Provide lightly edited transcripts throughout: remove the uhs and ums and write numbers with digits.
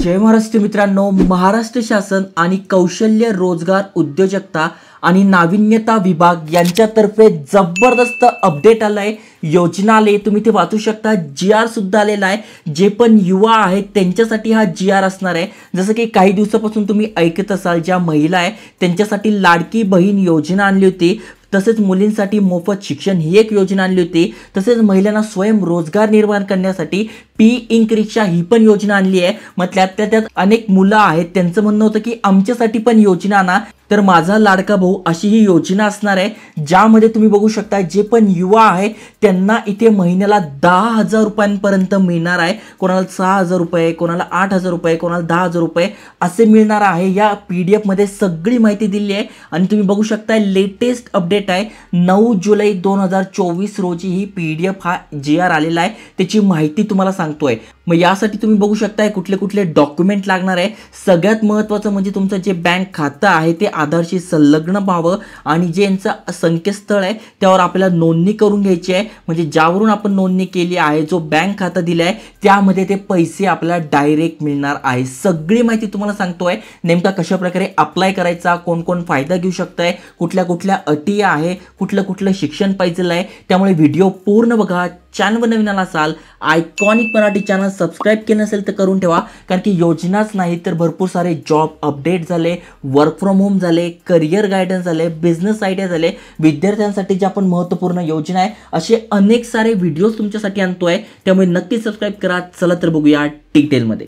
जय महाराष्ट्र मित्रांनो, महाराष्ट्र शासन आणि कौशल्य रोजगार उद्योजकता आणि नाविन्यता विभाग यांच्यातर्फे जबरदस्त अपडेट आलाय, योजना आले, तुम्ही ते वाचू शकता। GR सुद्धा आलेला आहे। जे पण युवा आहेत त्यांच्यासाठी हा GR असणार आहे। जसं की काही दिवसापासून तुम्ही ऐकत असाल, ज्या महिला आहे त्यांच्यासाठी लाडकी बहीण योजना आणली होती, तसेच मुलींसाठी मोफत शिक्षण ही एक योजना आणली होती, तसेच महिलांना स्वयंरोजगार निर्माण करण्यासाठी P-Ink रिक्षा ही पण योजना आणली आहे। मग त्यात अनेक मुलं आहेत, त्यांचं म्हणणं होतं की आमच्यासाठी पण योजना आणा, तर माझा लाडका भाऊ अशी ही योजना असणार आहे, ज्यामध्ये तुम्ही बघू शकता जे पण युवा आहे त्यांना इथे महिन्याला 10,000 रुपयांपर्यंत मिळणार आहे। कोणाला 6,000 रुपये, कोणाला 8,000 रुपये, कोणाला 10,000 रुपये असे मिळणार आहे। या PDF मध्ये सगळी माहिती दिली आहे आणि तुम्ही बघू शकता लेटेस्ट अपडेट आहे 9 जुलै 2024 रोजी ही PDF हा GR आलेला आहे, त्याची माहिती तुम्हाला सांगतोय। मग यासाठी तुम्ही बघू शकता कुठले कुठले डॉक्युमेंट लागणार आहे। सगळ्यात महत्त्वाचं म्हणजे तुमचं जे बँक खातं आहे ते आधारशी संलग्न व्हावं आणि जे यांचं संकेतस्थळ आहे त्यावर आपल्याला नोंदणी करून घ्यायची आहे, म्हणजे ज्यावरून आपण नोंदणी केली आहे, जो बँक खाता दिला आहे त्यामध्ये ते पैसे आपल्याला डायरेक्ट मिळणार आहे। सगळी माहिती तुम्हाला सांगतोय, नेमका कशा प्रकारे अप्लाय करायचा, कोण कोण फायदा घेऊ शकताय, कुठल्या कुठल्या अटी आहे, कुठलं शिक्षण पाहिजे आहे। त्यामुळे व्हिडिओ पूर्ण बघा। चॅनल नवीन आला असाल, आयकॉनिक मराठी चॅनल सबस्क्राइब केलं नसेल तर करून ठेवा, कारण की योजनाच नाही तर भरपूर सारे जॉब अपडेट झाले, वर्क फ्रॉम होम झाले, करिअर गायडन्स झाले, बिझनेस आयडिया झाले, विद्यार्थ्यांसाठी ज्या पण महत्त्वपूर्ण योजना आहे, असे अनेक सारे व्हिडिओज तुमच्यासाठी आणतोय, त्यामुळे नक्की सबस्क्राइब करा। चला तर बघूया डिटेलमध्ये।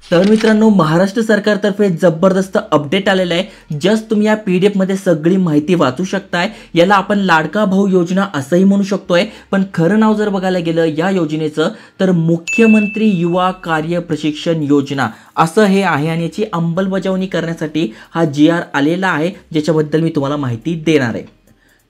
तर मित्रांनो, महाराष्ट्र सरकारतर्फे जबरदस्त अपडेट आलेला आहे। जस्ट तुम्ही या PDF मध्ये सगळी माहिती वाचू शकताय। याला आपण लाडका भाऊ योजना असंही म्हणू शकतोय, पण खरं नाव जर बघायला गेलं या योजनेचं तर मुख्यमंत्री युवा कार्य प्रशिक्षण योजना असं हे आहे आणि याची अंमलबजावणी करण्यासाठी हा GR आलेला आहे, ज्याच्याबद्दल मी तुम्हाला माहिती देणार आहे।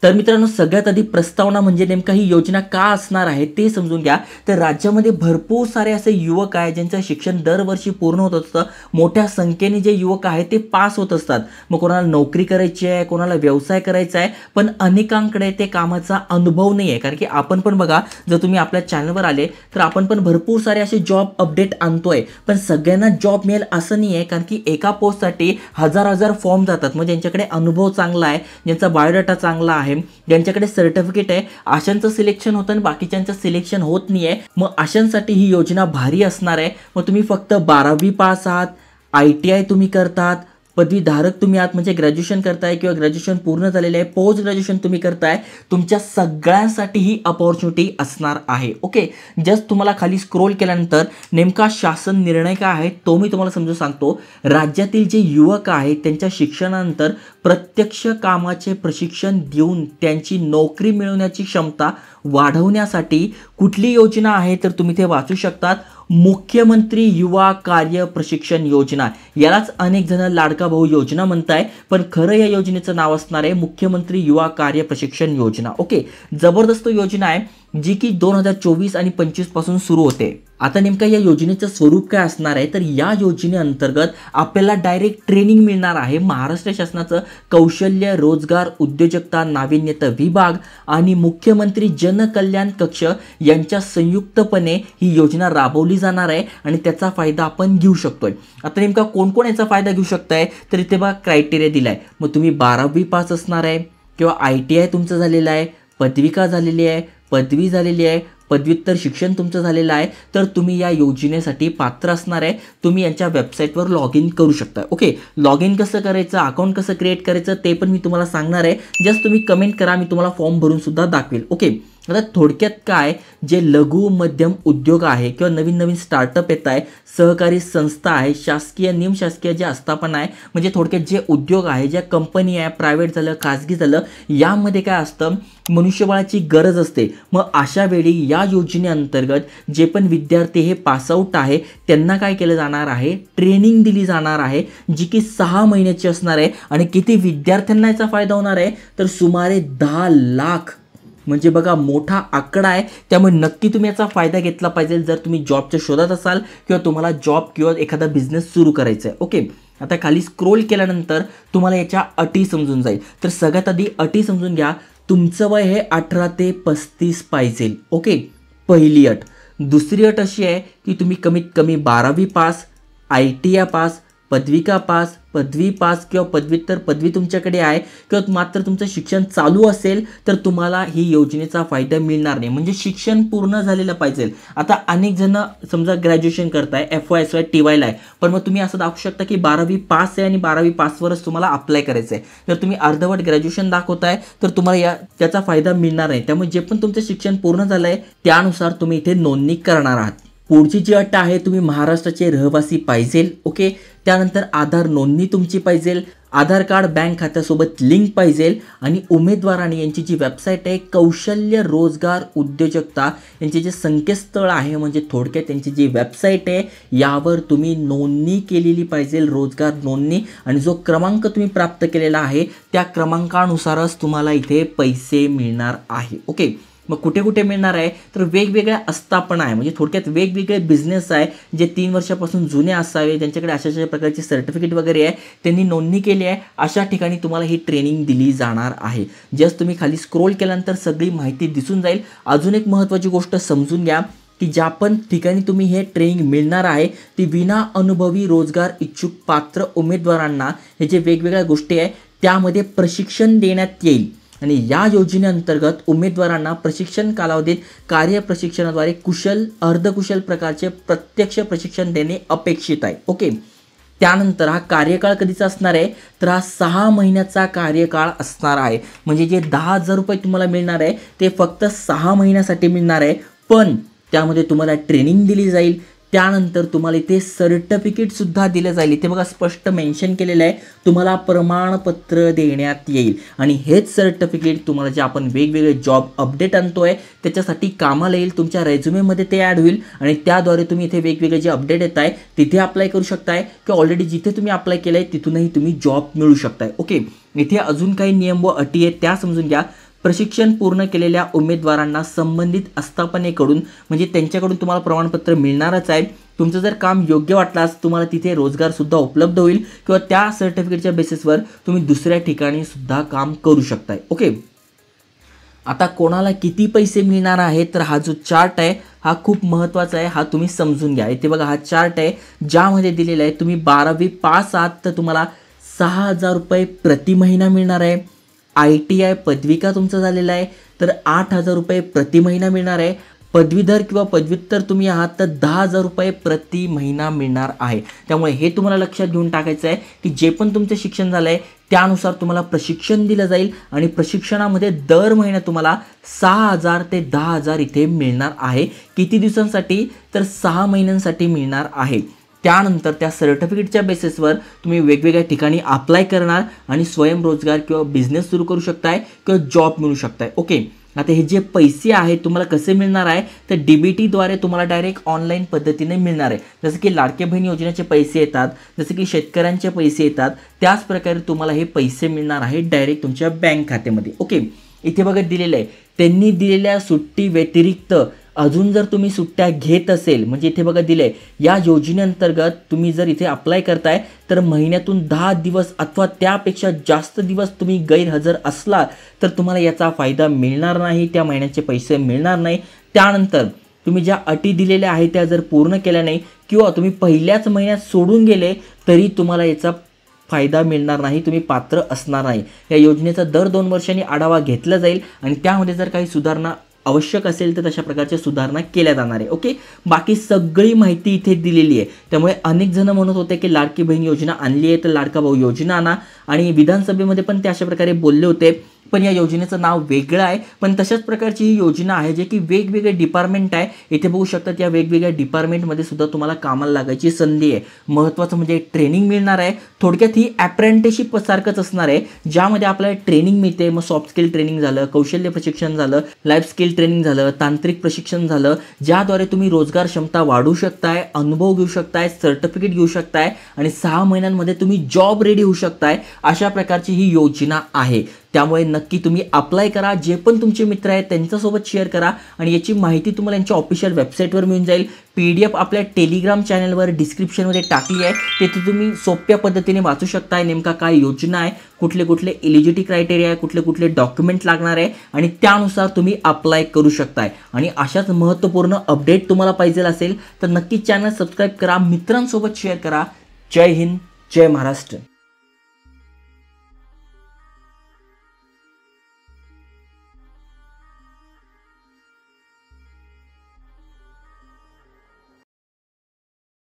तर मित्रांनो, सगळ्यात आधी प्रस्तावना म्हणजे नेमका ही योजना का असणार आहे ते समजून घ्या। तर राज्यामध्ये भरपूर सारे असे युवक आहेत ज्यांचं शिक्षण दरवर्षी पूर्ण होत असतं। मोठ्या संख्येने जे युवक आहेत ते पास होत असतात। मग कोणाला नोकरी करायची आहे, कोणाला व्यवसाय करायचा आहे, पण अनेकांकडे ते कामाचा अनुभव नाही आहे। कारण की आपण पण बघा, जर तुम्ही आपल्या चॅनलवर आले तर आपण पण भरपूर सारे असे जॉब अपडेट आणतोय, पण सगळ्यांना जॉब मिळेल असं नाही आहे, कारण की एका पोस्टसाठी हजार फॉर्म जातात। मग ज्यांच्याकडे अनुभव चांगला आहे, ज्यांचा बायोडाटा चांगला आहे, ज्यांच्याकडे सर्टिफिकेट आहे, अशांचं सिलेक्शन होतं आणि बाकीच्यांचं सिलेक्शन होत नाही आहे। मग अशांसाठी ही योजना भारी असणार आहे। मग तुम्ही फक्त 12वी पास आहात, ITI तुम्ही करतात, पदवीधारक तुम्ही आहात म्हणजे ग्रॅज्युएशन करताय किंवा ग्रॅज्युएशन पूर्ण झालेले आहे, पोस्ट ग्रॅज्युएशन तुम्ही करताय, तुमच्या सगळ्यांसाठी ही अपॉर्च्युनिटी असणार आहे। ओके, जस्ट तुम्हाला खाली स्क्रोल केल्यानंतर नेमका शासन निर्णय काय आहे तो मी तुम्हाला समजून सांगतो। राज्यातील जे युवक आहेत त्यांच्या शिक्षणानंतर प्रत्यक्ष कामाचे प्रशिक्षण देऊन त्यांची नोकरी मिळवण्याची क्षमता वाढवण्यासाठी कुठली योजना आहे तर तुम्ही ते वाचू शकतात। मुख्यमंत्री युवा कार्य प्रशिक्षण योजना, यालाच अनेक जण लाडका भाऊ योजना म्हणताय, पण खरं या योजनेचं नाव असणार आहे मुख्यमंत्री युवा कार्य प्रशिक्षण योजना। ओके, जबरदस्त योजना आहे जी की 2024 आणि 25 पासून सुरू होते। आता नेमका या योजनेचं स्वरूप काय असणार आहे तर या योजनेअंतर्गत आपल्याला डायरेक्ट ट्रेनिंग मिळणार आहे। महाराष्ट्र शासनाचं कौशल्य रोजगार उद्योजकता नाविन्यता विभाग आणि मुख्यमंत्री जनकल्याण कक्ष यांच्या संयुक्तपणे ही योजना राबवली जाणार आहे आणि त्याचा फायदा आपण घेऊ शकतोय। आता नेमका कोण कोण याचा फायदा घेऊ शकताय तर इथे बघा क्रायटेरिया दिलाय। मग तुम्ही 12वी पास असणार आहे किंवा ITI तुमचं झालेलं आहे, पदविका झालेली आहे, पदवी झालेली आहे, पदव्युत्तर शिक्षण तुमचं झालेलं आहे, तर तुम्ही या योजनेसाठी पात्र असणार आहे। तुम्ही यांच्या वेबसाईटवर लॉग इन करू शकता। ओके, लॉग इन कसं करायचं, अकाउंट कसं क्रिएट करायचं ते पण मी तुम्हाला सांगणार आहे। जस्ट तुम्ही कमेंट करा, मी तुम्हाला फॉर्म भरून सुद्धा दाखवेल। ओके, आता थोडक्यात काय, जे लघु मध्यम उद्योग आहे किंवा नवीन स्टार्टअप येत आहे, सहकारी संस्था आहे, शासकीय निमशासकीय जे आस्थापना आहे, म्हणजे थोडक्यात जे उद्योग आहे, ज्या कंपनी आहे, प्रायव्हेट झालं खाजगी झालं, यामध्ये काय असतं मनुष्यबळाची गरज असते। मग अशा वेळी या योजनेअंतर्गत जे पण विद्यार्थी हे पासआउट आहे त्यांना काय केलं जाणार आहे, ट्रेनिंग दिली जाणार आहे, जी की 6 महिन्याची असणार आहे। आणि किती विद्यार्थ्यांना याचा फायदा होणार आहे तर सुमारे 10 लाख म्हणजे बघा मोठा आकडा आहे, त्यामुळे नक्की तुम्ही याचा फायदा घेतला पाहिजे जर तुम्ही जॉबच्या शोधात असाल किंवा तुम्हाला जॉब किंवा एखादा बिझनेस सुरू करायचा आहे. ओके, आता खाली स्क्रोल केल्यानंतर तुम्हाला याच्या अटी समजून जाईल. तर सगळ्यात आधी अटी समजून घ्या. तुमचं वय हे 18 ते 35 पाहिजे. ओके, पहिली अट. दुसरी अट अशी आहे की तुम्ही कमीत कमी 12वी पास, ITI पास, पदविका पास, पदवी पास किंवा पदव्युत्तर पदवी तुमच्याकडे आहे किंवा मात्र तुमचं शिक्षण चालू असेल तर तुम्हाला ही योजनेचा फायदा मिळणार नाही. म्हणजे शिक्षण पूर्ण झालेलं पाहिजे. आता अनेक जण समजा ग्रॅज्युएशन करताय, FY SY TYला आहे, पण मग तुम्ही असं दाखवू शकता की 12वी पास आहे आणि 12वी पासवरच तुम्हाला अप्लाय करायचं आहे. जर तुम्ही अर्धवट ग्रॅज्युएशन दाखवताय तर तुम्हाला त्याचा फायदा मिळणार नाही. त्यामुळे जे पण तुमचं शिक्षण पूर्ण झालं आहे त्यानुसार तुम्ही इथे नोंदणी करणार आहात. पुढची जी अट आहे, तुम्ही महाराष्ट्राचे रहिवासी पाहिजे. ओके, त्यानंतर आधार नोंदणी तुमची पाहिजे, आधार कार्ड बँक खात्यासोबत लिंक पाहिजे आणि उमेदवारांनी यांची जी वेबसाईट आहे कौशल्य रोजगार उद्योजकता यांचे जे संकेतस्थळ आहे, म्हणजे थोडक्यात त्यांची जी वेबसाईट आहे यावर तुम्ही नोंदणी केलेली पाहिजे, रोजगार नोंदणी. आणि जो क्रमांक तुम्ही प्राप्त केलेला आहे त्या क्रमांकानुसारच तुम्हाला इथे पैसे मिळणार आहे. ओके, मग कुठे कुठे मिळणार आहे तर वेगवेगळ्या आस्थापना आहे, म्हणजे थोडक्यात वेगवेगळे बिझनेस आहे जे 3 वर्षापासून जुने असावे, ज्यांच्याकडे अशा प्रकारची सर्टिफिकेट वगैरे आहे, त्यांनी नोंदणी केली आहे, अशा ठिकाणी तुम्हाला ही ट्रेनिंग दिली जाणार आहे. जस्ट तुम्ही खाली स्क्रोल केल्यानंतर सगळी माहिती दिसून जाईल. अजून एक महत्त्वाची गोष्ट समजून घ्या की ज्या पण ठिकाणी तुम्ही हे ट्रेनिंग मिळणार आहे ती विना अनुभवी रोजगार इच्छुक पात्र उमेदवारांना हे जे वेगवेगळ्या गोष्टी आहे त्यामध्ये प्रशिक्षण देण्यात येईल. आणि या योजनेअंतर्गत उमेदवारांना प्रशिक्षण कालावधीत कार्यप्रशिक्षणाद्वारे कुशल अर्धकुशल प्रकारचे प्रत्यक्ष प्रशिक्षण देणे अपेक्षित आहे. ओके, त्यानंतर हा कार्यकाळ कधीचा असणार आहे तर हा 6 महिन्याचा कार्यकाळ असणार आहे. म्हणजे जे 10,000 रुपये तुम्हाला मिळणार आहे ते फक्त 6 महिन्यासाठी मिळणार आहे, पण त्यामध्ये तुम्हाला ट्रेनिंग दिली जाईल. त्यानंतर तुम्हाला इथे सर्टिफिकेटसुद्धा दिलं जाईल. इथे बघा स्पष्ट मेन्शन केलेलं आहे, तुम्हाला प्रमाणपत्र देण्यात येईल आणि हेच सर्टिफिकेट तुम्हाला जे आपण वेगवेगळे जॉब अपडेट आणतोय त्याच्यासाठी कामाला येईल. तुमच्या रेझ्युमेमध्ये ते ॲड होईल आणि त्याद्वारे तुम्ही इथे वेगवेगळे जे अपडेट येत आहे तिथे अप्लाय करू शकताय किंवा ऑलरेडी जिथे तुम्ही अप्लाय केलं आहे तिथूनही तुम्ही जॉब मिळू शकताय. ओके, इथे अजून काही नियम व अटी आहेत त्या समजून घ्या. प्रशिक्षण पूर्ण केलेल्या उमेदवारांना संबंधित आस्थापनेकडून म्हणजे त्यांच्याकडून तुम्हाला प्रमाणपत्र मिळणारच आहे. तुमचं जर काम योग्य वाटल्यास तुम्हाला तिथे रोजगारसुद्धा उपलब्ध होईल किंवा त्या सर्टिफिकेटच्या बेसिसवर तुम्ही दुसऱ्या ठिकाणी सुद्धा काम करू शकताय. ओके, आता कोणाला किती पैसे मिळणार आहे तर हा जो चार्ट आहे हा खूप महत्त्वाचा आहे, हा तुम्ही समजून घ्या. इथे बघा हा चार्ट आहे ज्यामध्ये दिलेला आहे तुम्ही 12वी पास आहात तर तुम्हाला 6,000 रुपये प्रति महिना मिळणार आहे. ITI पदविका तुमचं झालेलं आहे तर 8,000 रुपये प्रति महिना मिळणार आहे. पदवीधर किंवा पदव्युत्तर तुम्ही आहात तर 10,000 रुपये प्रति महिना मिळणार आहे. त्यामुळे हे तुम्हाला लक्षात घेऊन टाकायचं आहे की जे पण तुमचं शिक्षण झालं आहे त्यानुसार तुम्हाला प्रशिक्षण दिलं जाईल आणि प्रशिक्षणामध्ये दर महिन्यात तुम्हाला 6,000 ते 10,000 इथे मिळणार आहे. किती दिवसांसाठी तर 6 महिन्यांसाठी मिळणार आहे. त्यानंतर त्या सर्टिफिकेटच्या बेसिसवर तुम्ही वेगवेगळ्या ठिकाणी अप्लाय करणार आणि स्वयंरोजगार किंवा बिझनेस सुरू करू शकताय किंवा जॉब मिळू शकताय. ओके, आता हे जे पैसे आहेत तुम्हाला कसे मिळणार आहे तर DBTद्वारे तुम्हाला डायरेक्ट ऑनलाईन पद्धतीने मिळणार आहे. जसं की लाडके बहीण योजनेचे पैसे येतात, जसं की शेतकऱ्यांचे पैसे येतात, त्याच प्रकारे तुम्हाला हे पैसे मिळणार आहे डायरेक्ट तुमच्या बँक खात्यामध्ये. ओके, इथे बघा दिलेलं आहे त्यांनी दिलेल्या सुट्टी व्यतिरिक्त अजून जर तुम्ही सुट्ट्या घेत असेल म्हणजे इथे बघा दिले या योजनेअंतर्गत तुम्ही जर इथे अप्लाय करताय तर महिन्यातून 10 दिवस अथवा त्यापेक्षा जास्त दिवस तुम्ही गैरहजर असला तर तुम्हाला याचा फायदा मिळणार नाही, त्या महिन्याचे पैसे मिळणार नाही. त्यानंतर तुम्ही ज्या अटी दिलेल्या आहेत त्या जर पूर्ण केल्या नाही किंवा तुम्ही पहिल्याच महिन्यात सोडून गेले तरी तुम्हाला याचा फायदा मिळणार नाही, तुम्ही पात्र असणार नाही. या योजनेचा दर 2 वर्षांनी आढावा घेतला जाईल आणि त्यामध्ये जर काही सुधारणा आवश्यक असेल तर तशा प्रकारच्या सुधारणा केल्या जाणार आहे. ओके, बाकी सगळी माहिती इथे दिलेली आहे. त्यामुळे अनेक जण म्हणत होते की लाडकी बहीण योजना आणली आहे तर लाडका भाऊ योजना आणा आणि विधानसभेमध्ये पण ते अशा प्रकारे बोलले होते, पण या योजनेचं नाव वेगळं आहे. पण तशाच प्रकारची ही योजना आहे जे की वेगवेगळे डिपार्टमेंट आहे. इथे बघू शकतात या वेगवेगळ्या डिपार्टमेंटमध्ये सुद्धा तुम्हाला कामाला लागायची संधी आहे. महत्त्वाचं म्हणजे ट्रेनिंग मिळणार आहे. थोडक्यात ही अप्रेंटिसशिप सारखंच असणार आहे ज्यामध्ये आपल्याला ट्रेनिंग मिळते. मग सॉफ्ट स्किल ट्रेनिंग झालं, कौशल्य प्रशिक्षण झालं, लाईफ स्किल ट्रेनिंग झालं, तांत्रिक प्रशिक्षण झालं, ज्याद्वारे तुम्ही रोजगार क्षमता वाढवू शकताय, अनुभव घेऊ शकताय, सर्टिफिकेट घेऊ शकताय आणि 6 महिन्यांमध्ये तुम्ही जॉब रेडी होऊ शकताय. अशा प्रकारची ही योजना आहे. त्यामुळे नक्की तुम्ही अप्लाय करा. जे पण तुमचे मित्र आहेत त्यांच्यासोबत शेअर करा आणि याची माहिती तुम्हाला यांच्या ऑफिशियल वेबसाईटवर मिळून जाईल. PDF आपल्या टेलिग्राम चॅनलवर डिस्क्रिप्शनमध्ये टाकली आहे. तिथे तुम्ही सोप्या पद्धतीने वाचू शकताय नेमका काय योजना आहे, कुठले कुठले एलिजिबिलिटी क्रायटेरिया आहे, कुठले कुठले डॉक्युमेंट लागणार आहे आणि त्यानुसार तुम्ही अप्लाय करू शकताय. आणि अशाच महत्त्वपूर्ण अपडेट तुम्हाला पाहिजे असेल तर नक्की चॅनल सबस्क्राईब करा, मित्रांसोबत शेअर करा. जय हिंद, जय महाराष्ट्र.